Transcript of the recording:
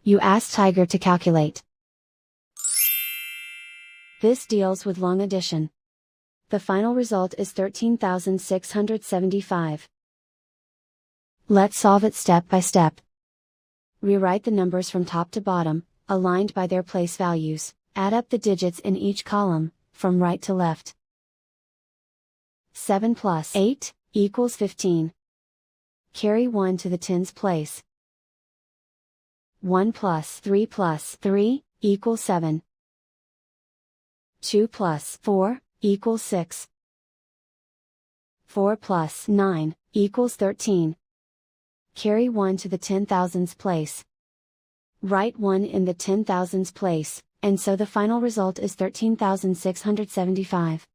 You ask Tiger to calculate. This deals with long addition. The final result is 13,675. Let's solve it step by step. Rewrite the numbers from top to bottom, aligned by their place values. Add up the digits in each column, from right to left. 7 plus 8 equals 15. Carry 1 to the tens place. 1 plus 3 equals 7. 2 plus 4 equals 6. 4 plus 9 equals 13. Carry 1 to the 10,000s place. Write 1 in the 10,000s place, and so the final result is 13,675.